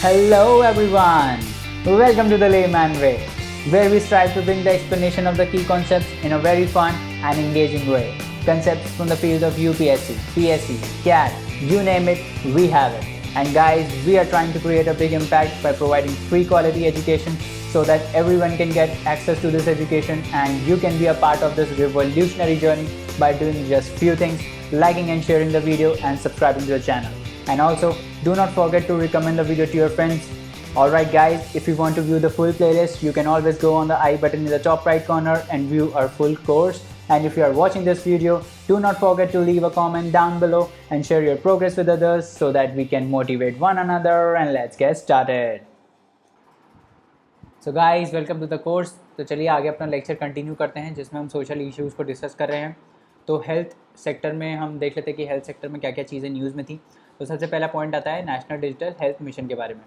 Hello everyone! Welcome to the Layman Way, where we strive to bring the explanation of the key concepts in a very fun and engaging way. Concepts from the field of UPSC, PSC, CAT, you name it, we have it. And guys, we are trying to create a big impact by providing free quality education so that everyone can get access to this education and you can be a part of this revolutionary journey by doing just few things, liking and sharing the video and subscribing to the channel. And also, do not forget to recommend the video to your friends. Alright guys, if you want to view the full playlist, you can always go on the I button in the top right corner and view our full course. And if you are watching this video, do not forget to leave a comment down below and share your progress with others so that we can motivate one another, and let's get started. So guys, welcome to the course. तो चलिए आगे अपना lecture continue करते हैं जिसमें हम social issues को discuss कर रहे हैं। तो हेल्थ सेक्टर में हम देख लेते हैं कि हेल्थ सेक्टर में क्या क्या चीज़ें न्यूज़ में थी। तो सबसे पहला पॉइंट आता है नेशनल डिजिटल हेल्थ मिशन के बारे में।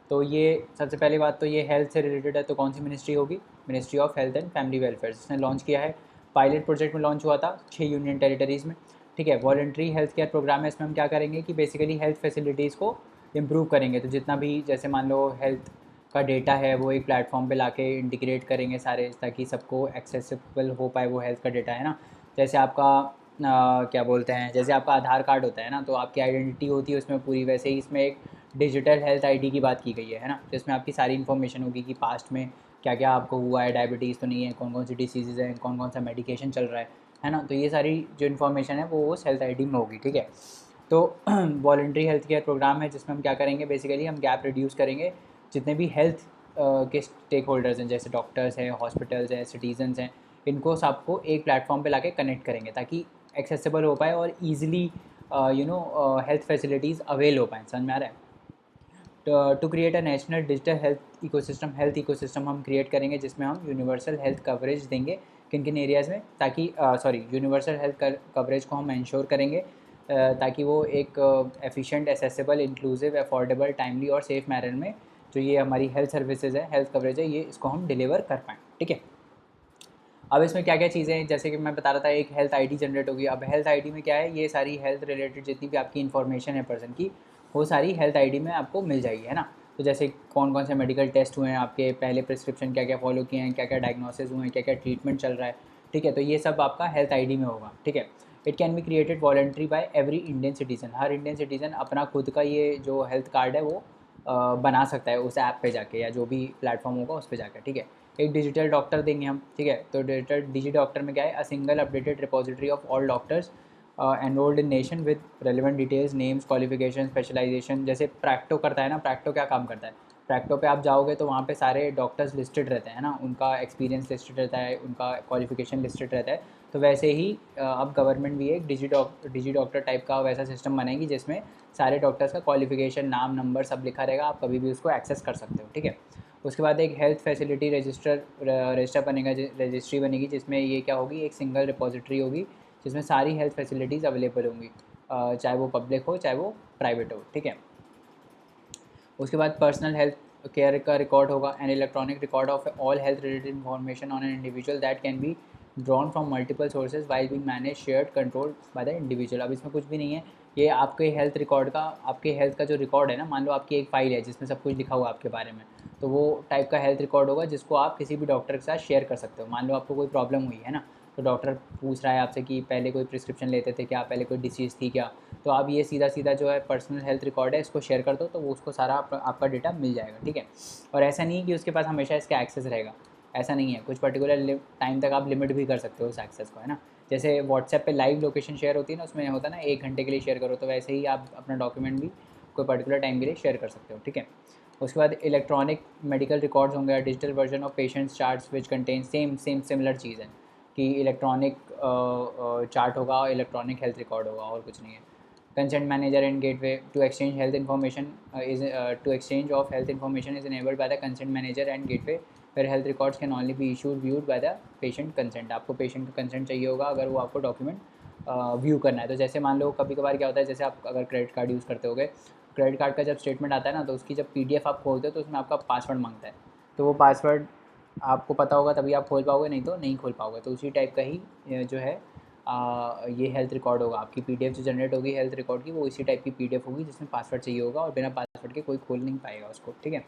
तो ये सबसे पहली बात तो ये हेल्थ से रिलेटेड है। तो कौन सी मिनिस्ट्री होगी? Ministry of health and family welfare, जिसने लॉन्च किया है। पायलट प्रोजेक्ट में लॉन्च हुआ था 6 यूनियन टेरिटरीज़ में। ठीक है, वॉलंटरी हेल्थ केयर प्रोग्राम है। इसमें हम क्या करेंगे कि बेसिकली हेल्थ फैसिलिटीज़ को इम्प्रूव करेंगे। तो जितना भी जैसे मान लो हेल्थ का डेटा है वो एक प्लेटफॉर्म पे लाके इंटीग्रेट करेंगे सारे, ताकि सबको एक्सेसिबल हो पाए वो हेल्थ का डेटा, है ना। जैसे आपका क्या बोलते हैं, जैसे आपका आधार कार्ड होता है ना, तो आपकी आइडेंटिटी होती है उसमें पूरी, वैसे ही इसमें एक डिजिटल हेल्थ आईडी की बात की गई है ना। जिसमें आपकी सारी इन्फॉर्मेशन होगी कि पास्ट में क्या क्या आपको हुआ है, डायबिटीज़ तो नहीं है, कौन कौन सी डिसीज़ हैं, कौन कौन सा मेडिकेशन चल रहा है ना। तो ये सारी जो इन्फॉर्मेशन है वो उस हेल्थ आईडी में होगी। ठीक है, तो वॉलंटरी हेल्थ केयर प्रोग्राम है जिसमें हम क्या करेंगे, बेसिकली हम गैप रिड्यूस करेंगे। जितने भी हेल्थ के स्टेक होल्डर्स हैं, जैसे डॉक्टर्स हैं, हॉस्पिटल्स हैं, सिटीजन्स हैं, इनको सबको एक प्लेटफॉर्म पे लाके कनेक्ट करेंगे ताकि एक्सेसिबल हो पाए और ईजिली हेल्थ फैसिलिटीज़ अवेल हो पाएँ। समझ में आ रहा है? To create a national digital health ecosystem हम क्रिएट करेंगे जिसमें हम यूनिवर्सल हेल्थ कवरेज देंगे किन किन एरियाज़ में, ताकि यूनिवर्सल हेल्थ कवरेज को हम इंश्योर करेंगे ताकि वो एक efficient, accessible, inclusive, affordable, timely और सेफ मैनर में जो ये हमारी हेल्थ सर्विसेज है, हेल्थ कवरेज है, ये इसको हम डिलीवर कर पाएँ। ठीक है, अब इसमें क्या क्या चीज़ें हैं, जैसे कि मैं बता रहा था एक हेल्थ आईडी जनरेट होगी। अब हेल्थ आईडी में क्या है, ये सारी हेल्थ रिलेटेड जितनी भी आपकी इन्फॉर्मेशन है पर्सन की, वो सारी हेल्थ आईडी में आपको मिल जाएगी, है ना। तो जैसे कौन कौन से मेडिकल टेस्ट हुए हैं, आपके पहले प्रिस्क्रिप्शन क्या क्या फॉलो किए हैं, क्या क्या डायग्नोसिस हुए हैं, क्या क्या ट्रीटमेंट चल रहा है। ठीक है, तो ये सब आपका हेल्थ आईडी में होगा। ठीक है, it can be created voluntary by every Indian citizen. हर इंडियन सिटीज़न अपना खुद का ये जो हेल्थ कार्ड है वो बना सकता है उस ऐप पे जाके या जो भी प्लेटफॉर्म होगा उस पर जाकर। ठीक है, एक डिजिटल डॉक्टर देंगे हम। ठीक है, तो डिजी डॉक्टर में क्या है, a single updated repository of all doctors enrolled in nation with relevant details, names, qualification, specialisation. जैसे प्रैक्टो करता है ना, प्रैक्टो क्या काम करता है, प्रैक्टो पे आप जाओगे तो वहाँ पे सारे डॉक्टर्स लिस्टेड रहते हैं ना, उनका एक्सपीरियंस लिस्टेड रहता है, उनका क्वालिफिकेशन लिस्टेड रहता है। तो वैसे ही अब गवर्नमेंट भी एक डिजी डॉक्टर टाइप का वैसा सिस्टम बनाएगी जिसमें सारे डॉक्टर्स का क्वालिफिकेशन, नाम, नंबर सब लिखा रहेगा, आप कभी भी उसको एक्सेस कर सकते हो। ठीक है, उसके बाद एक हेल्थ फैसिलिटी रजिस्टर बनेगा, रजिस्ट्री बनेगी जिसमें ये क्या होगी, एक सिंगल रिपोजिटरी होगी जिसमें सारी हेल्थ फैसिलिटीज़ अवेलेबल होंगी, चाहे वो पब्लिक हो चाहे वो प्राइवेट हो। ठीक है, उसके बाद पर्सनल हेल्थ केयर का रिकॉर्ड होगा, an electronic record of all health related information on an individual that can be drawn from multiple sources while being manage shared control by the individual. अब इसमें कुछ भी नहीं है, ये आपके हेल्थ रिकॉर्ड का, आपके हेल्थ का जो रिकॉर्ड है ना, मान लो आपकी एक फ़ाइल है जिसमें सब कुछ लिखा हुआ है आपके बारे में, तो वो टाइप का हेल्थ रिकॉर्ड होगा जिसको आप किसी भी डॉक्टर के साथ शेयर कर सकते हो। मान लो आपको कोई प्रॉब्लम हुई है ना, तो डॉक्टर पूछ रहा है आपसे कि पहले कोई प्रिस्क्रिप्शन लेते थे क्या, पहले कोई डिसीज़ थी क्या, तो आप ये सीधा सीधा जो है पर्सनल हेल्थ रिकॉर्ड है इसको शेयर कर दो तो वो उसको सारा आपका डेटा मिल जाएगा। ठीक है, और ऐसा नहीं कि उसके पास हमेशा इसका एक्सेस रहेगा, ऐसा नहीं है। कुछ पर्टिकुलर टाइम तक आप लिमिट भी कर सकते हो उस एक्सेस को, है ना। जैसे व्हाट्सएप पे लाइव लोकेशन शेयर होती है ना, उसमें होता है ना 1 घंटे के लिए शेयर करो, तो वैसे ही आप अपना डॉक्यूमेंट भी कोई पर्टिकुलर टाइम के लिए शेयर कर सकते हो। ठीक है, उसके बाद इलेक्ट्रॉनिक मेडिकल रिकॉर्ड्स होंगे, digital version of patients charts which contain same similar चीज़ है कि इलेक्ट्रॉनिक चार्ट होगा और इलेक्ट्रॉनिक हेल्थ रिकॉर्ड होगा, और कुछ नहीं है। Consent manager and gateway to exchange health information to exchange of health information is enabled by the consent manager and gateway where health records can only be viewed by the patient consent। आपको patient का consent चाहिए होगा अगर वो आपको document view करना है। तो जैसे मान लो कभी कभार क्या होता है, जैसे आप अगर क्रेडिट कार्ड यूज़ करते होगे, क्रेडिट कार्ड का जब स्टेटमेंट आता है ना, तो उसकी जब PDF आप खोलते हो तो उसमें आपका पासवर्ड मांगता है। तो वो पासवर्ड आपको पता होगा तभी आप खोल पाओगे, नहीं तो नहीं खोल पाओगे। तो उसी टाइप का ही जो है ये हेल्थ रिकॉर्ड होगा। आपकी PDF जो जनरेट होगी हेल्थ रिकॉर्ड की, वो इसी टाइप की PDF होगी जिसमें पासवर्ड चाहिए होगा, और बिना पासवर्ड पकड़ के कोई खोल नहीं पाएगा उसको, ठीक है।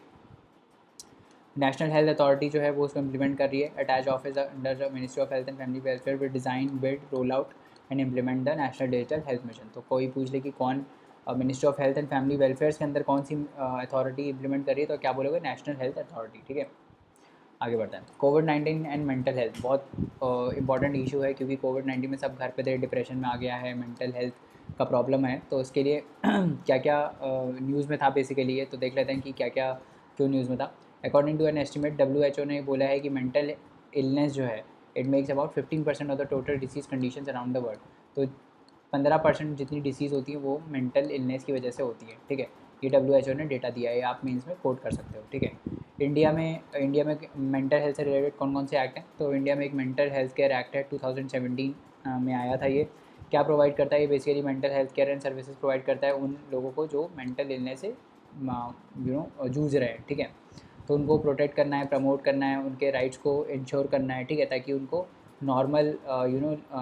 नेशनल हेल्थ अथॉरिटी जो है वो उसको इम्प्लीमेंट कर रही है। Attach office under ministry of health and family welfare with design build roll out and implement the national digital health mission. तो कोई पूछ ले कि कौन ministry of health and family welfare के अंदर कौन सी अथॉरिटी इंप्लीमेंट कर रही है, तो क्या बोलोगे, नेशनल हेल्थ अथॉरिटी, ठीक है। आगे बढ़ते हैं। कोविड-19 एंड मेंटल हेल्थ बहुत इंपॉर्टेंट इशू है, क्योंकि कोविड-19 में सब घर पे थे, डिप्रेशन में आ गया है, मेंटल हेल्थ का प्रॉब्लम है। तो उसके लिए क्या क्या न्यूज़ में था बेसिकली ये, तो देख लेते हैं कि क्या क्या क्यों न्यूज़ में था। According to an estimate, WHO ने बोला है कि मेंटल इलनेस जो है it makes about 15% of the total disease conditions around the world. तो 15% जितनी डिसीज़ होती है वो मेंटल इलनेस की वजह से होती है, ठीक है। ये WHO ने डेटा दिया है, आप मीन्स में कोट कर सकते हो, ठीक है। इंडिया में मेंटल हेल्थ से रिलेटेड कौन कौन से एक्ट हैं, तो इंडिया में एक मेंटल हेल्थ केयर एक्ट है, 2017 में आया था। ये क्या प्रोवाइड करता है, ये basically mental health care and services provide करता है उन लोगों को जो मेंटल इलनेस से जूझ रहे हैं, ठीक है। तो उनको प्रोटेक्ट करना है, प्रमोट करना है, उनके राइट्स को इंश्योर करना है, ठीक है, ताकि उनको नॉर्मल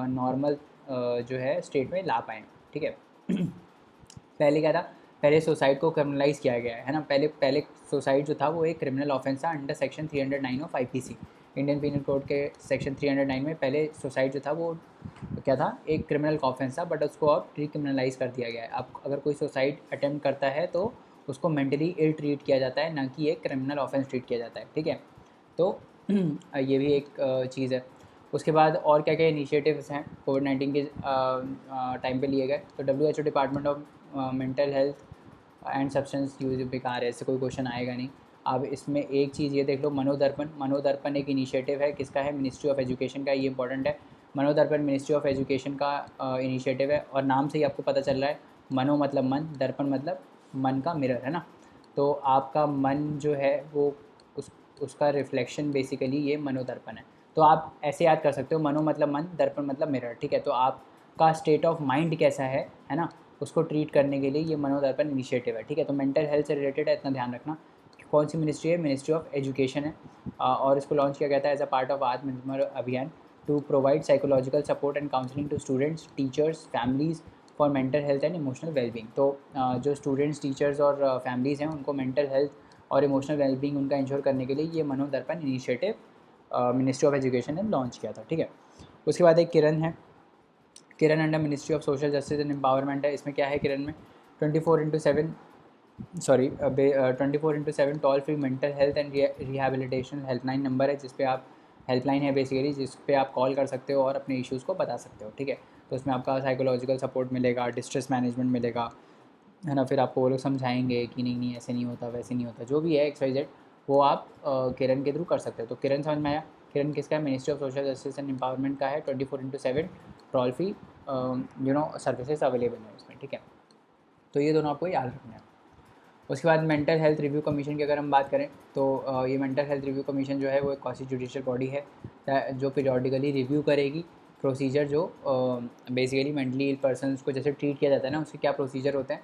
नॉर्मल जो है स्टेट में ला पाएँ, ठीक है। पहले क्या था, पहले सुसाइड को क्रिमिनलाइज़ किया गया है ना। पहले पहले सुसाइड जो था वो एक क्रिमिनल ऑफेंस था under section 309 of IPC, Indian penal code के सेक्शन 309 में। पहले सुसाइड जो था वो क्या था, एक क्रिमिनल ऑफेंस था, बट उसको अब डिक्रिमिनलाइज़ कर दिया गया है। अब अगर कोई सुसाइड अटेम्प्ट करता है तो उसको मेंटली इल ट्रीट किया जाता है, ना कि एक क्रिमिनल ऑफेंस ट्रीट किया जाता है, ठीक है। तो ये भी एक चीज़ है। उसके बाद और क्या क्या इनिशिएटिव्स हैं कोविड-19 के टाइम पे लिए गए, तो WHO department of mental health and substance use बेकार है, ऐसे कोई क्वेश्चन आएगा नहीं। अब इसमें एक चीज़ ये देख लो, मनोदर्पण। मनोदर्पण एक इनिशिएटिव है, किसका है, मिनिस्ट्री ऑफ एजुकेशन का, ये इंपॉर्टेंट है। मनोदर्पण मिनिस्ट्री ऑफ एजुकेशन का इनिशिएटिव है, और नाम से ही आपको पता चल रहा है, मनो मतलब मन, दर्पण मतलब मन का मिरर, है ना। तो आपका मन जो है वो उसका रिफ्लेक्शन बेसिकली ये मनोदर्पण है। तो आप ऐसे याद कर सकते हो, मनो मतलब मन, दर्पण मतलब मिरर, ठीक है। तो आपका स्टेट ऑफ माइंड कैसा है ना, उसको ट्रीट करने के लिए ये मनोदर्पण इनिशिएटिव है, ठीक है। तो मेंटल हेल्थ से रिलेटेड है, इतना ध्यान रखना। कौन सी मिनिस्ट्री है, मिनिस्ट्री ऑफ एजुकेशन है, और इसको लॉन्च किया गया था as a part of Aatmanirbhar Abhiyan to provide psychological support and counselling to students, teachers, families for mental health and emotional wellbeing. तो जो स्टूडेंट्स, टीचर्स और फैमिलीज़ हैं उनको मेंटल हेल्थ और इमोशनल वेलबींग उनका इंश्योर करने के लिए ये Manodarpan initiative ministry of education ने लॉन्च किया था, ठीक है। उसके बाद एक किरण है, Kiran under ministry of social justice and empowerment है। इसमें क्या है किरण में, 24/7 24/7 toll free mental health and rehabilitation helpline number है, जिस पे आप, हेल्पलाइन है बेसिकली, जिस पे आप कॉल कर सकते हो और अपने इश्यूज़ को बता सकते हो, ठीक है। तो उसमें आपका साइकोलॉजिकल सपोर्ट मिलेगा, डिस्ट्रेस मैनेजमेंट मिलेगा, है ना। फिर आपको वो लोग समझाएंगे कि नहीं नहीं ऐसे नहीं होता, वैसे नहीं होता, जो भी है XYZ, वो आप किरण के थ्रू कर सकते हो। तो किरण समझ में आया। किरण किसका है, ministry of social justice and empowerment का है। 24/7 टोल फ्री सर्विसेज अवेलेबल है उसमें, ठीक है। तो ये दोनों आपको याद रखना है। उसके बाद मेंटल हेल्थ रिव्यू कमीशन की अगर हम बात करें, तो ये मेंटल हेल्थ रिव्यू कमीशन जो है वो एक कॉन्स्टिट्यूशनल बॉडी है जो पीरियडिकली रिव्यू करेगी प्रोसीजर जो बेसिकली मेंटली इल पर्सनस को जैसे ट्रीट किया जाता है ना, उसके क्या प्रोसीजर होते हैं,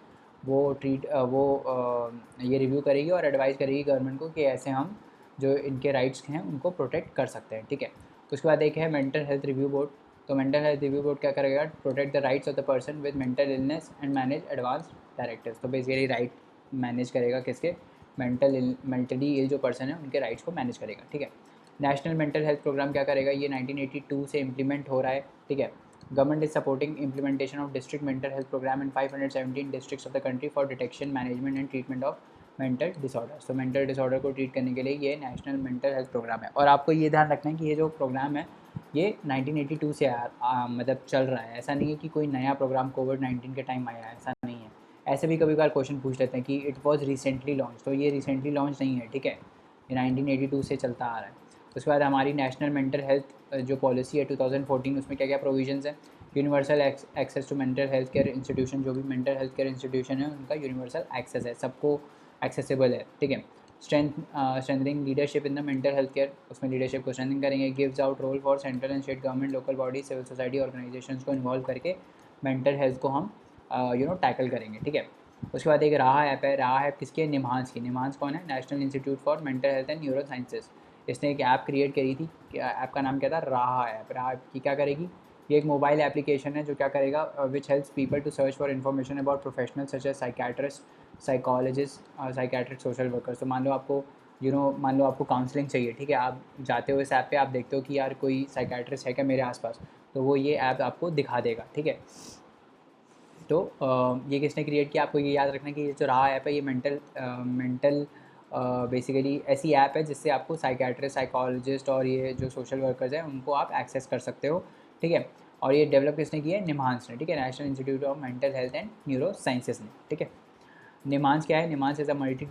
ये रिव्यू करेगी और एडवाइस करेगी गवर्नमेंट को कि ऐसे हम जो इनके राइट्स हैं उनको प्रोटेक्ट कर सकते हैं, ठीक है। उसके बाद एक है मेंटल हेल्थ रिव्यू बोर्ड। तो मेंटल हेल्थ रिव्यू बोर्ड क्या करेगा, protect the rights of the person with mental illness and manage advance directives. तो बेसिकली राइट मैनेज करेगा किसके, मेंटली इल जो पर्सन है उनके राइट्स को मैनेज करेगा, ठीक है। नेशनल मेंटल हेल्थ प्रोग्राम क्या करेगा, ये 1982 से इम्प्लीमेंट हो रहा है, ठीक है। Government is supporting implementation of district mental health programme in 517 districts of the country for detection, management and treatment of mental disorders. तो मेंटल डिसऑर्डर को ट्रीट करने के लिए ये नेशनल मेंटल हेल्थ प्रोग्राम है। और आपको ये ध्यान रखना है कि ये जो प्रोग्राम है ये 1982 से मतलब चल रहा है, ऐसा नहीं है कि कोई नया प्रोग्राम कोविड-19 के टाइम आया है, ऐसा नहीं है। ऐसे भी कभी कभार क्वेश्चन पूछ लेते हैं कि इट वॉज रिसेंटली लॉन्च, तो ये रिसेंटली लॉन्च नहीं है, ठीक है, ये 1982 से चलता आ रहा है। उसके बाद हमारी नेशनल मेंटल हेल्थ जो पॉलिसी है 2014, उसमें क्या क्या प्रोविजंस हैं, universal access to mental health care institution, जो भी मेंटल हेल्थ केयर इंस्टीट्यूशन है उनका यूनिवर्सल एक्सेस है, सबको एक्सेसिबल है, ठीक है। Strengthening leadership in the mental health care, उसमें लीडरशिप को स्ट्रेंथन करेंगे। Gives out role for central and state government, local body, civil society organisations को इन्वॉल्व करके मेंटल हेल्थ को हम टैकल करेंगे, ठीक है। उसके बाद एक राहा ऐप है, राहा ऐप किसकी है, निम्हांस की। निम्हांस कौन है, national institute for mental health and neuro sciences. इसने एक ऐप क्रिएट करी थी, ऐप का नाम क्या था, राहा ऐप। राहा ऐप की क्या करेगी, ये एक मोबाइल एप्लीकेशन है जो क्या करेगा, which helps people to search for information about professional such as psychiatrist, psychologist और साइकेट्रिक सोशल वर्कर्स। तो मान लो आपको मान लो आपको काउंसलिंग चाहिए, ठीक है, आप जाते हो इस ऐप पे, आप देखते हो कि यार कोई साइकेट्रिस्ट है क्या मेरे आसपास, तो वो ये ऐप आपको दिखा देगा, ठीक है। तो ये किसने क्रिएट किया, आपको ये याद रखना कि ये जो रहा ऐप है ये मेंटल बेसिकली ऐसी ऐप है जिससे आपको साइकेट्रिस्ट, साइकोलॉजिस्ट और ये जो सोशल वर्कर्स हैं उनको आप एक्सेस कर सकते हो, ठीक है। और ये डेवलप किसने किया है, निम्हांस ने, ठीक है, national institute of mental health and neuro sciences ने, ठीक है। निम्हांस क्या है, निम्हांस is a multi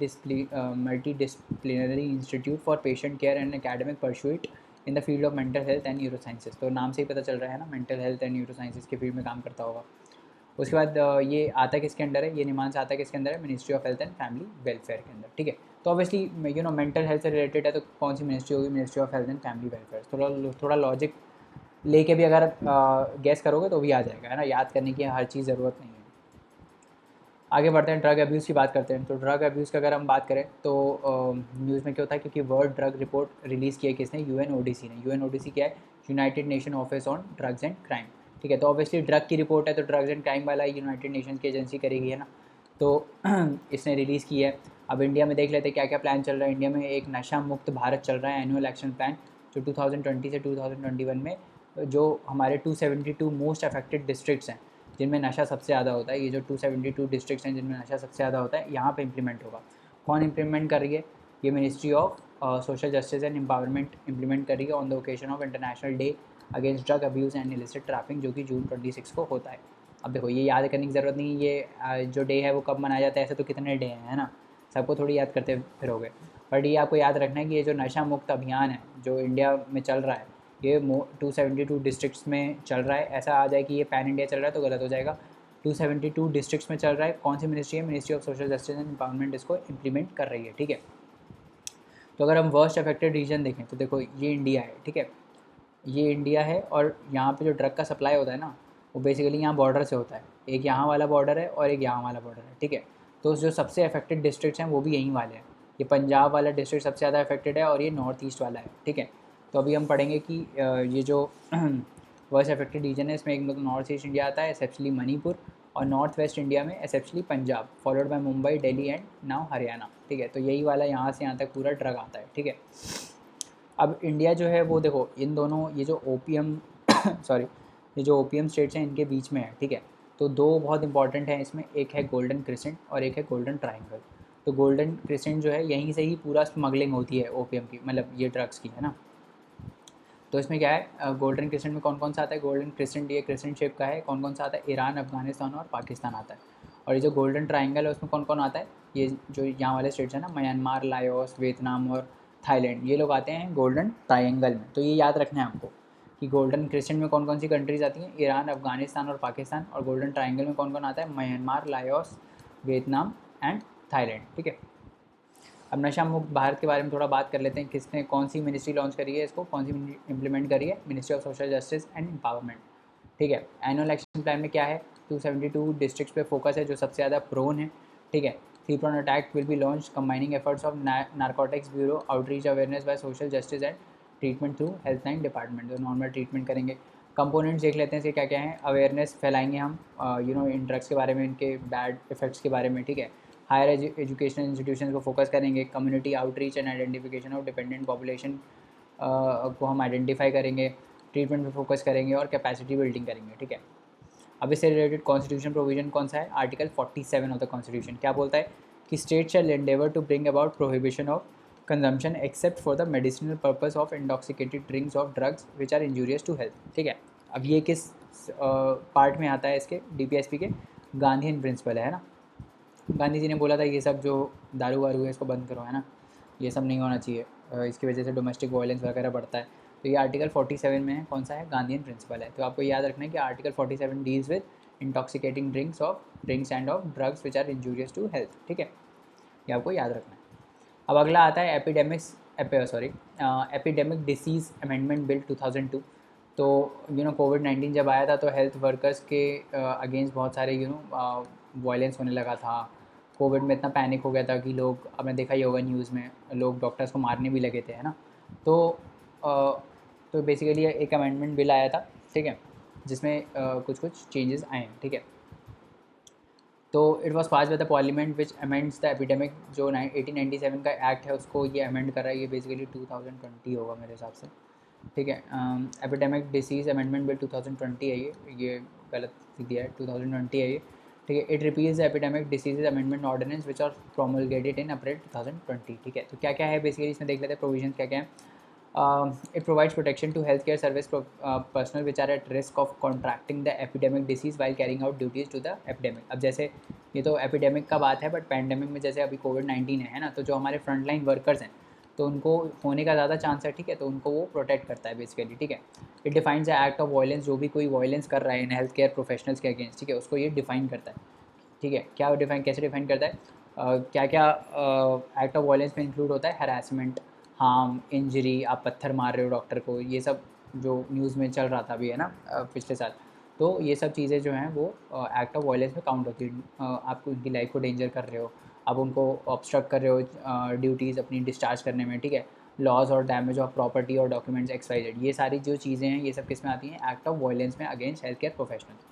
disciplinary institute for patient care and academic pursuit in the field of mental health and neuro sciences. तो नाम से ही पता चल रहा है ना, mental health and neuro sciences के फील्ड में काम करता होगा। उसके बाद ये आता किसके अंडर है, ये निमांस आता किसके अंदर है, ministry of health and family welfare के अंदर, ठीक है। तो ऑब्वियसली मेंटल हेल्थ से रिलेटेड है, तो कौन सी मिनिस्ट्री होगी, ministry of health and family welfare. थोड़ा लॉजिक लेके भी अगर गैस करोगे तो भी आ जाएगा, है ना, याद करने की हर चीज़ ज़रूरत नहीं है। आगे बढ़ते हैं, ड्रग अब्यूज़ की बात करते हैं। तो ड्रग अब्यूज़ की अगर हम बात करें तो न्यूज़ में क्या होता है, क्योंकि वर्ल्ड ड्रग रिपोर्ट रिलीज़ किया है किसने, यूएनओडीसी ने। यूएनओडीसी क्या है, United nation office on drugs and crime, ठीक है। तो ऑब्वियसली ड्रग की रिपोर्ट है तो ड्रग्स एंड क्राइम वाला यूनाइटेड नेशन की एजेंसी करेगी, है ना। तो इसने रिलीज़ की है। अब इंडिया में देख लेते हैं क्या क्या प्लान चल रहा है। इंडिया में एक नशा मुक्त भारत चल रहा है, एनुअल एक्शन प्लान, जो 2020 से 2021 में जो हमारे 272 मोस्ट अफेक्टेड डिस्ट्रिक्ट्स हैं जिनमें नशा सबसे ज़्यादा होता है, ये जो 272 डिस्ट्रिक्ट्स हैं जिनमें नशा सबसे ज़्यादा होता है, यहाँ पे इम्प्लीमेंट होगा। कौन इम्प्लीमेंट कर रही है, ये ministry of social justice and empowerment implement कर रही है on the occasion of international day against drug abuse and illicit trafficking, जो कि जून 26 को होता है। अब देखो ये याद करने की ज़रूरत नहीं, ये जो डे है वो कब मनाया जाता है, ऐसे तो कितने डे हैं, है ना, सबको थोड़ी याद करते फिरोगे। बट ये आपको याद रखना है कि ये जो नशा मुक्त अभियान है जो इंडिया में चल रहा है, ये 272 डिस्ट्रिक्ट्स में चल रहा है। ऐसा आ जाए कि ये पैन इंडिया चल रहा है तो गलत हो जाएगा। 272 डिस्ट्रिक्ट्स में चल रहा है। कौन सी मिनिस्ट्री है, ministry of social justice and empowerment इसको इम्प्लीमेंट कर रही है, ठीक है। तो अगर हम वर्स्ट अफेक्टेड रीजन देखें तो देखो ये इंडिया है, ठीक है, ये इंडिया है। और यहाँ पे जो ड्रग का सप्लाई होता है ना, वो बेसिकली यहाँ बॉर्डर से होता है। एक यहाँ वाला बॉर्डर है और एक यहाँ वाला बॉर्डर है, ठीक है। तो जो सबसे अफेक्टेड डिस्ट्रिक्ट्स हैं वो भी यहीं वाले हैं। ये पंजाब वाला डिस्ट्रिक्ट सबसे ज़्यादा अफेक्टेड है और ये नॉर्थ ईस्ट वाला है, ठीक है। तो अभी हम पढ़ेंगे कि ये जो वर्स्ट अफेक्टेड रीजन है इसमें एक मतलब नॉर्थ ईस्ट इंडिया आता है, एसेप्शली मणिपुर, और नॉर्थ वेस्ट इंडिया में especially Punjab, followed by Mumbai, Delhi and now Haryana, ठीक है। तो यही वाला यहाँ से यहाँ तक पूरा ड्रग आता है, ठीक है। अब इंडिया जो है वो देखो इन दोनों ये जो ओपीएम सॉरी, ये जो ओपीएम स्टेट्स हैं इनके बीच में है, ठीक है। तो दो बहुत इंपॉर्टेंट हैं इसमें, एक है गोल्डन क्रिसेंट और एक है गोल्डन ट्रायंगल। तो गोल्डन क्रिसेंट जो है यहीं से ही पूरा स्मगलिंग होती है ओपीएम की, मतलब ये ड्रग्स की, है ना। तो इसमें क्या है, गोल्डन क्रिसेंट में कौन कौन सा आता है, गोल्डन क्रिसेंट ये क्रिसेंट शेप का है, कौन कौन सा आता है, ईरान, अफगानिस्तान और पाकिस्तान आता है। और ये जो गोल्डन ट्रायंगल है उसमें कौन कौन आता है, ये जो यहाँ वाले स्टेट्स हैं ना, म्यांमार, लाओस, वियतनाम और थाईलैंड, ये लोग आते हैं गोल्डन ट्रायंगल में। तो ये याद रखना है आपको कि गोल्डन क्रिसेंट में कौन कौन सी कंट्रीज़ आती हैं, ईरान, अफगानिस्तान और पाकिस्तान, और गोल्डन ट्रायंगल में कौन कौन आता है, Myanmar, Laos, Vietnam and Thailand, ठीक है। अब नशा मुक्त भारत के बारे में थोड़ा बात कर लेते हैं, किसने कौन सी मिनिस्ट्री लॉन्च करी है इसको, कौन सी इंप्लीमेंट करी है, ministry of social justice and empowerment, ठीक है। एनुअल एक्शन प्लान में क्या है, 272 डिस्ट्रिक्ट्स पे फोकस है जो सबसे ज़्यादा प्रोन है, ठीक है। 3 pronged attack will be launch combining efforts of narcotics bureau, outreach awareness by social justice and treatment through health line department, जो नॉर्मल ट्रीटमेंट करेंगे। कंपोनेंट्स देख लेते हैं इसके क्या क्या हैं, अवेयरनेस फैलाएंगे हम इन ड्रग्स के बारे में, इनके बैड इफेक्ट्स के बारे में, ठीक है। हायर एजुकेशनल इंस्टीट्यूशन को फोकस करेंगे, community outreach and identification of dependent population को हम आइडेंटिफाई करेंगे, ट्रीटमेंट पे फोकस करेंगे और कैपेसिटी बिल्डिंग करेंगे, ठीक है। अब इससे रिलेटेड कॉन्स्टिट्यूशन प्रोविजन कौन सा है, आर्टिकल 47 ऑफ द कॉन्स्टिट्यूशन क्या बोलता है कि state shall endeavour to bring about prohibition of consumption except for the medicinal purpose of intoxicated drinks of drugs which are injurious to health, ठीक है। अब ये किस पार्ट में आता है इसके, डीपीएसपी के गांधीयन प्रिंसिपल है ना। गांधी जी ने बोला था ये सब जो दारू वारू है इसको बंद करो, है ना, ये सब नहीं होना चाहिए, इसकी वजह से डोमेस्टिक वायलेंस वगैरह बढ़ता है। तो ये आर्टिकल 47 में है, कौन सा है, गांधीयन प्रिंसिपल है। तो आपको याद रखना है कि article 47 deals with intoxicating drinks and of drugs which are injurious to health, ठीक है, ये आपको याद रखना है। अब अगला आता है एपिडेमिक डिसीज़ अमेंडमेंट बिल 2002। तो कोविड-19 जब आया था तो हेल्थ वर्कर्स के अगेंस्ट बहुत सारे वायलेंस होने लगा था। कोविड में इतना पैनिक हो गया था कि लोग, आपने देखा ही होगा न्यूज़ में, लोग डॉक्टर्स को मारने भी लगे थे, है ना। तो तो बेसिकली एक अमेंडमेंट बिल आया था, ठीक है, जिसमें कुछ कुछ चेंजेस आए हैं, ठीक है। तो it was pass by the parliament which amends the epidemic, जो 1897 का एक्ट है उसको ये अमेंड कर रहा है। ये बेसिकली 2020 होगा मेरे हिसाब से, ठीक है। एपिडेमिक डिसीज़ अमेंडमेंट बिल 2020 है ये गलत दिया है, 2020 है ये, ठीक है। It repeals the epidemic diseases amendment ordinance which are promulgated in April 2020, ठीक है। तो क्या क्या है बेसिकली इसमें देख लेते हैं प्रोविजन क्या क्या है। It provides protection to healthcare service personnel which are at risk of contracting the epidemic disease while carrying out duties to the epidemic। अब जैसे ये तो एपिडेमिक का बात है, बट पैंडेमिक में जैसे अभी कोविड-19 है ना, तो जो हमारे फ्रंट लाइन वर्कर्स हैं तो उनको होने का ज़्यादा चांस है, ठीक है। तो उनको वो प्रोटेक्ट करता है बेसिकली, ठीक है। It defines the act of violence, जो भी कोई वायलेंस कर रहा है इन हेल्थ केयर प्रोफेशनल्स के अगेंस्ट, ठीक है, उसको ये डिफाइन करता है, ठीक है। क्या डिफाइन, कैसे डिफाइन करता है, क्या क्या एक्ट ऑफ वायलेंस में इंक्लूड होता है, हरासमेंट, हार्म, इंजरी, आप पत्थर मार रहे हो डॉक्टर को, ये सब जो न्यूज़ में चल रहा था अभी है ना पिछले साल, तो ये सब चीज़ें जो हैं वो एक्ट ऑफ वायलेंस में काउंट होती है। आप उनकी लाइफ को डेंजर कर रहे हो, आप उनको ऑब्स्ट्रक्ट कर रहे हो ड्यूटीज़ अपनी डिस्चार्ज करने में, ठीक है। लॉस और डैमेज ऑफ प्रॉपर्टी और डॉक्यूमेंट्स XYZ, ये सारी जो चीज़ें हैं ये सब किस में आती हैं, एक्ट ऑफ वायलेंस में अगेंस्ट हेल्थ केयर प्रोफेशनल्स।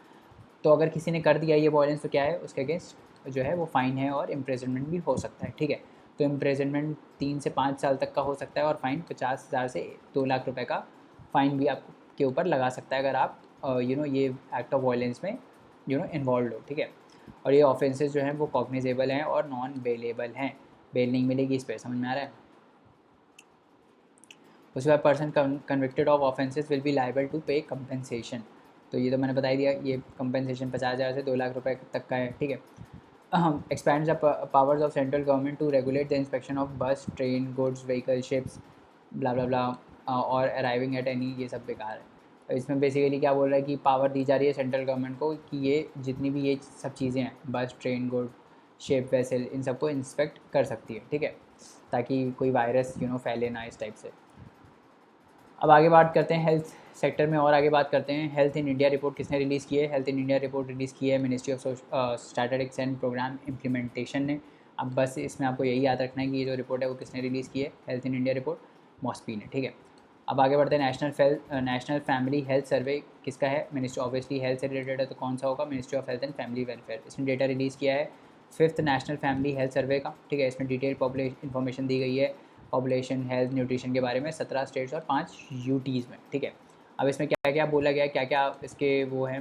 तो अगर किसी ने कर दिया ये वायलेंस तो क्या है, उसके अगेंस्ट जो है वो फ़ाइन है और इम्प्रिजनमेंट भी हो सकता है, ठीक है। तो इम्प्रिजनमेंट 3 से 5 साल तक का हो सकता है और फ़ाइन 50,000 से 2 लाख रुपए का फ़ाइन भी आपके ऊपर लगा सकता है अगर आप ये एक्ट ऑफ वायलेंस में इन्वॉल्व हो, ठीक है। और ये ऑफेंसेस जो हैं वो कॉग्निजेबल हैं और नॉन बेलेबल हैं, बेल नहीं मिलेगी इस पर, समझ में आ रहा है। उसके बाद person convicted of offences will be liable to pay compensation, तो ये तो मैंने बता ही दिया, ये कंपनसेशन 50,000 से 2 लाख रुपए तक का है, ठीक है। Expands the powers of central government to regulate the inspection of bus, train, goods vehicle, ships, blah blah blah और अराइविंग एट एनी, ये सब बेकार है। इसमें बेसिकली क्या बोल रहा है कि पावर दी जा रही है सेंट्रल गवर्नमेंट को कि ये जितनी भी ये सब चीज़ें हैं, बस, ट्रेन, गुड, शिप, वेसल, इन सबको इंस्पेक्ट कर सकती है, ठीक है, ताकि कोई वायरस फैले ना, इस टाइप से। अब आगे बात करते हैं हेल्थ सेक्टर में, और आगे बात करते हैं हेल्थ इन इंडिया रिपोर्ट किसने रिलीज़ की है। Health in India report release की है ministry of statistics and programme implementation ने। अब बस इसमें आपको यही याद रखना है कि ये जो रिपोर्ट है वो किसने रिलीज़ की है, हेल्थ इन इंडिया रिपोर्ट मॉस्पी ने, ठीक है। अब आगे बढ़ते हैं नेशनल फैमिली हेल्थ सर्वे किसका है, मिनिस्ट्री, ऑब्वियसली हेल्थ से रिलेटेड है तो कौन सा होगा, ministry of health and family welfare. इसने डेटा रिलीज़ किया है 5th national family health survey का, ठीक है। इसमें डिटेल पॉपुलेशन इन्फॉर्मेशन दी गई है पॉपुलेशन, हेल्थ, न्यूट्रिशन के बारे में 17 स्टेट्स और 5 यूटीज़ में, ठीक है। अब इसमें क्या क्या बोला गया, क्या क्या इसके वो हैं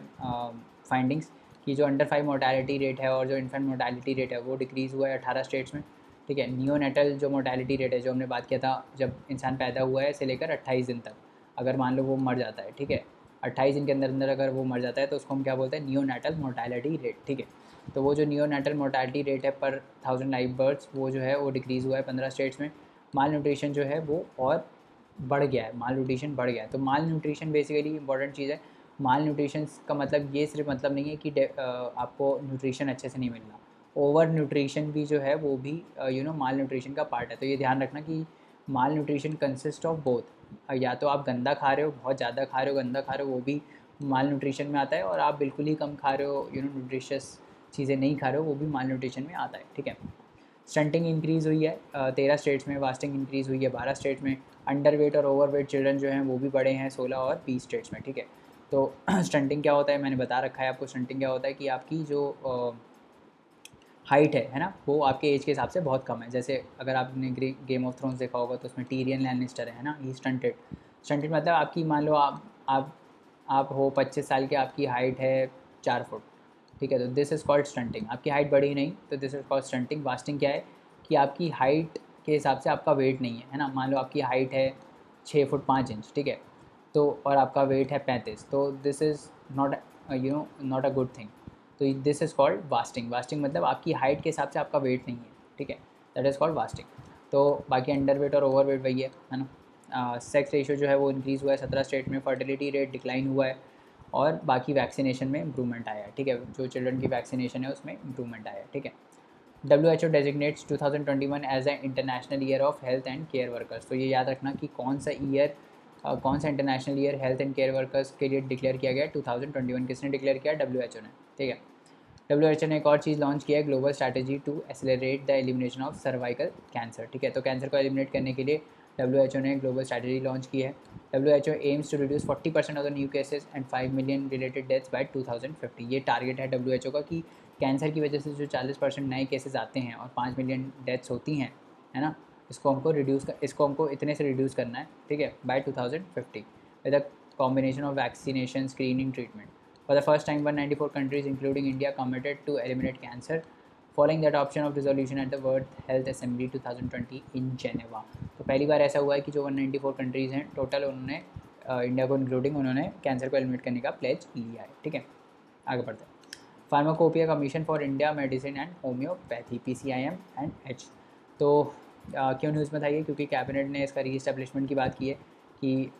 फाइंडिंग्स, कि जो अंडर 5 मोर्टालिटी रेट है और जो इन्फेंट मोर्टालिटी रेट है वो डिक्रीज़ हुआ है 18 स्टेट्स में, ठीक है। नियोनेटल जो मोर्टालिटी रेट है, जो हमने बात किया था जब इंसान पैदा हुआ है से लेकर 28 दिन तक, अगर मान लो वो मर जाता है, ठीक है, 28 दिन के अंदर अंदर अगर वो मर जाता है तो उसको हम क्या बोलते हैं, नियोनेटल मोर्टालिटी रेट, ठीक है। तो वो जो नियोनेटल मोर्टालिटी रेट है पर 1000 लाइव बर्ड्स, वो जो है वो डिक्रीज़ हुआ है 15 स्टेट्स में। माल न्यूट्रिशन जो है वो और बढ़ गया है, माल न्यूट्रिशन बढ़ गया है। तो माल न्यूट्रिशन बेसिकली इंपॉर्टेंट चीज़ है। माल न्यूट्रिशन का मतलब ये सिर्फ मतलब नहीं है कि आपको न्यूट्रिशन अच्छे से नहीं मिलना, ओवर न्यूट्रिशन भी जो है वो भी माल न्यूट्रिशन का पार्ट है। तो ये ध्यान रखना कि माल न्यूट्रिशन कंसिस्ट ऑफ बोथ, या तो आप गंदा खा रहे हो, बहुत ज़्यादा खा रहे हो, गंदा खा रहे हो, वो भी माल न्यूट्रिशन में आता है, और आप बिल्कुल ही कम खा रहे हो, न्यूट्रिशियस चीज़ें नहीं खा रहे हो, वो भी माल न्यूट्रिशन में आता है, ठीक है। स्टंटिंग इंक्रीज़ हुई है 13 स्टेट्स में, वास्टिंग इंक्रीज़ हुई है 12 स्टेट्स में, अंडर वेट और ओवर वेट चिल्ड्रन जो हैं वो भी बढ़े हैं 16 और 20 स्टेट्स में, ठीक है। तो स्टंटिंग क्या होता है, मैंने बता रखा है आपको। स्टंटिंग क्या होता है कि आपकी जो हाइट है ना, वो आपके एज के हिसाब से बहुत कम है। जैसे अगर आपने गेम ऑफ थ्रोन्स देखा होगा तो उसमें टीरियन लैनिस्टर है ना, ही स्टंटेड। स्टंटेड मतलब आपकी, मान लो आप हो 25 साल के, आपकी हाइट है 4 फुट, ठीक है, तो दिस इज़ कॉल्ड स्टंटिंग। आपकी हाइट बढ़ी नहीं तो this is called stunting. Wasting क्या है कि आपकी हाइट के हिसाब से आपका वेट नहीं है ना, मान लो आपकी हाइट है 6 फुट 5 इंच, ठीक है, तो और आपका वेट है 35, तो this is not not a good thing. तो this is called wasting. Wasting मतलब आपकी हाइट के हिसाब से आपका वेट नहीं है, ठीक है, दैट इज़ कॉल्ड वास्टिंग। तो बाकी अंडर वेट और ओवर वेट वही है ना। सेक्स रेशियो जो है वो इंक्रीज़ हुआ है 17 स्टेट में, फर्टिलिटी रेट डिक्लाइन हुआ है, और बाकी वैक्सीनेशन में इंप्रूवमेंट आया है, ठीक है। जो चिल्ड्रन की वैक्सीनेशन है उसमें इंप्रूवमेंट आया है, ठीक है। WHO designates 2021 as a international year of health and care workers. तो ये याद रखना कि कौन सा international year health and care workers के लिए डिक्लेयर किया गया 2021। किसने डिक्लेयर किया, WHO ने, ठीक है। WHO ने एक और चीज़ लॉन्च किया है, global strategy to accelerate the elimination of cervical cancer, ठीक है। तो कैंसर को एलिमिनेट करने के लिए WHO ने ग्लोबल स्ट्रैटेजी लॉन्च की है। WHO aims to reduce 40% of the new cases and 5 million related deaths by 2050। ये टारगेट है WHO का कि कैंसर की वजह से जो 40% नए केसेस आते हैं और 5 मिलियन डेथ्स होती हैं, है ना, इसको हमको इतने से रिड्यूस करना है, ठीक है, by 2050 with a combination of vaccination, screening, treatment. For the first time, 194 countries, including India, committed to eliminate cancer, following the adoption of resolution at the World Health Assembly 2020 in Geneva. तो पहली बार ऐसा हुआ है कि जो 194 countries हैं total, उन्होंने India को इंक्लूडिंग उन्होंने कैंसर को एलिमिनेट करने का प्लेज लिया है, ठीक है। आगे बढ़ते हैं। Pharmacopoeia commission for India medicine and homeopathy PCIM and H। तो क्यों न्यूज़ में था ये, क्योंकि कैबिनेट ने इसका रीइस्टेब्लिशमेंट की बात की है कि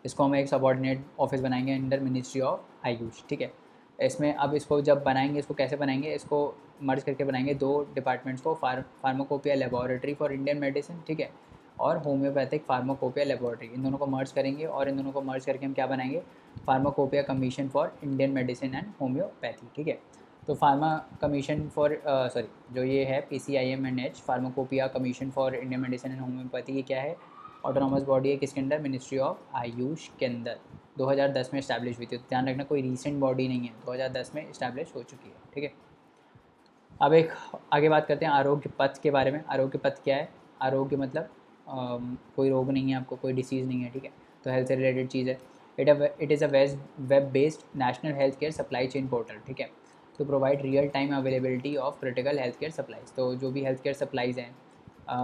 इसको हम एक सबऑर्डिनेट ऑफिस बनाएंगे अंडर मिनिस्ट्री ऑफ आयुष, ठीक है। इसमें अब इसको जब बनाएंगे, इसको कैसे बनाएंगे, इसको मर्ज करके बनाएंगे 2 डिपार्टमेंट्स को, pharmacopoeia laboratory for Indian medicine, ठीक है, और होम्योपैथिक फार्माकोपिया लेबोरेटरी, इन दोनों को मर्ज करेंगे और इन दोनों को मर्ज करके हम क्या बनाएंगे, pharmacopoeia commission for Indian medicine and homeopathy, ठीक है। तो फार्मा कमीशन फॉर जो ये है PCIM and H, pharmacopoeia commission for Indian medicine and homeopathy, ये क्या है, ऑटोनॉमस बॉडी है, किसके अंदर, मिनिस्ट्री ऑफ आयुष के अंदर 2010 में इस्टेब्लिश हुई थी। तो ध्यान रखना कोई रीसेंट बॉडी नहीं है, 2010 में इस्टेब्लिश हो चुकी है, ठीक है। अब एक आगे बात करते हैं आरोग्य पथ के बारे में। आरोग्य पथ क्या है, आरोग्य मतलब कोई रोग नहीं है आपको, कोई डिसीज़ नहीं है, ठीक है, तो हेल्थ से रिलेटेड चीज़ है। It is a web based national health care supply chain portal, ठीक है, to provide real time availability of critical health care supplies. तो जो भी हेल्थ केयर सप्लाईज़ हैं,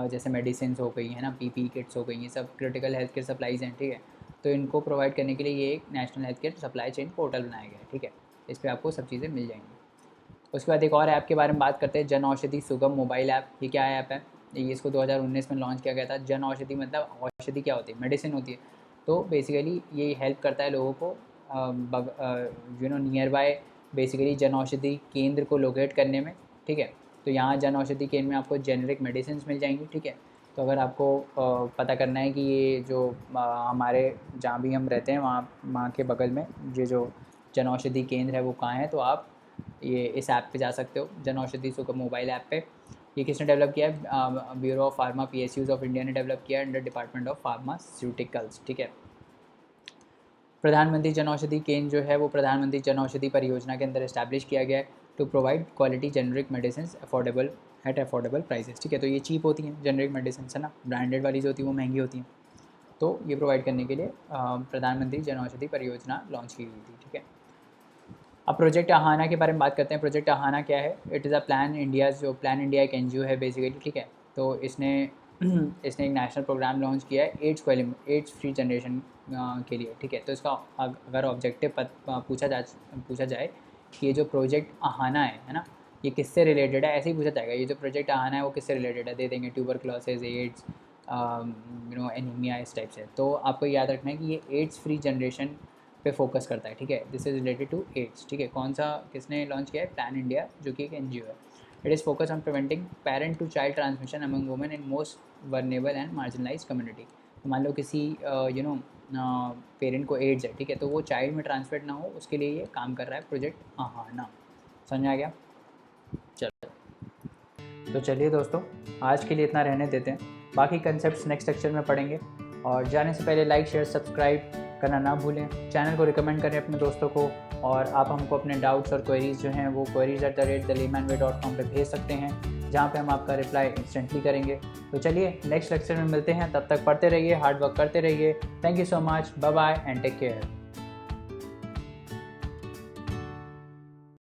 जैसे मेडिसिन हो गई है ना, PPE किट्स हो गई, ये सब क्रिटिकल हेल्थ केयर सप्लाईज़ हैं, ठीक है। तो इनको प्रोवाइड करने के लिए ये एक national health care supply chain portal बनाया गया है, ठीक है। इस पर आपको सब चीज़ें मिल जाएंगी। उसके बाद एक और ऐप के बारे में बात करते हैं, जन औषधि सुगम मोबाइल ऐप। ये क्या ऐप है, ये इसको 2019 में लॉन्च किया गया था। जन औषधि मतलब औषधि क्या होती है, मेडिसिन होती है। तो बेसिकली ये हेल्प करता है लोगों को near by basically Jan Aushadhi केंद्र को लोकेट करने में, ठीक है। तो यहाँ जन औषधि केंद्र में आपको जेनरिक मेडिसिन मिल जाएंगी, ठीक है। तो अगर आपको पता करना है कि ये जो हमारे जहाँ भी हम रहते हैं वहाँ के बगल में ये जो जन औषधि केंद्र है वो कहाँ है, तो आप ये इस ऐप पे जा सकते हो, जन औषधि सुगम मोबाइल ऐप पे। ये किसने डेवलप किया है, bureau of pharma PSUs of India ने डेवलप किया है अंडर डिपार्टमेंट ऑफ फार्मास्यूटिकल्स, ठीक है। प्रधानमंत्री जन औषधि केंद्र जो है वो प्रधानमंत्री जन औषधि परियोजना के अंदर इस्टेब्लिश किया गया है to provide quality generic medicine at affordable prices, ठीक है। तो ये चीप होती हैं जेनरिक मेडिसिन, है ना, ब्रांडेड वाली जो होती है वो महंगी होती हैं। तो ये प्रोवाइड करने के लिए प्रधानमंत्री जन औषधि परियोजना लॉन्च की गई थी, ठीक है। अब प्रोजेक्ट आहाना के बारे में बात करते हैं। प्रोजेक्ट आहाना क्या है, it is a plan India एक NGO है बेसिकली, ठीक है। तो इसने एक नेशनल प्रोग्राम लॉन्च किया है एड्स फ्री जनरेशन के लिए, ठीक है। तो इसका अगर ऑब्जेक्टिव पूछा जाए कि ये जो प्रोजेक्ट आहाना है ना, ये किससे रिलेटेड है, ऐसे ही पूछा जाएगा, ये जो प्रोजेक्ट आहाना है वो किससे रिलेटेड है, दे देंगे ट्यूबरक्लोसिस, एड्स, एनीमिया, इस टाइप से। तो आपको याद रखना है कि ये एड्स फ्री जनरेशन पे फोकस करता है, ठीक है। This is related to AIDS, ठीक है। कौन सा, किसने लॉन्च किया है, प्लान इंडिया, जो कि एक NGO है। It is focus on preventing parent to child transmission among women in most vulnerable and marginalise community. तो मान लो किसी पेरेंट को एड्स है, ठीक है, तो वो चाइल्ड में ट्रांसमिट ना हो, उसके लिए ये काम कर रहा है प्रोजेक्ट आहाना। समझ आ गया, चलो। तो चलिए दोस्तों, आज के लिए इतना रहने देते हैं, बाकी कंसेप्ट्स नेक्स्ट लेक्चर में पढ़ेंगे। और जाने से पहले लाइक शेयर सब्सक्राइब करना ना भूलें, चैनल को रिकमेंड करें अपने दोस्तों को, और आप हमको अपने डाउट्स और क्वेरीज़ जो हैं वो queries@thelaymanway.com पे भेज सकते हैं, जहाँ पे हम आपका रिप्लाई इंस्टेंटली करेंगे। तो चलिए नेक्स्ट लेक्चर में मिलते हैं, तब तक पढ़ते रहिए, हार्ड वर्क करते रहिए। Thank you so much, bye bye and take care.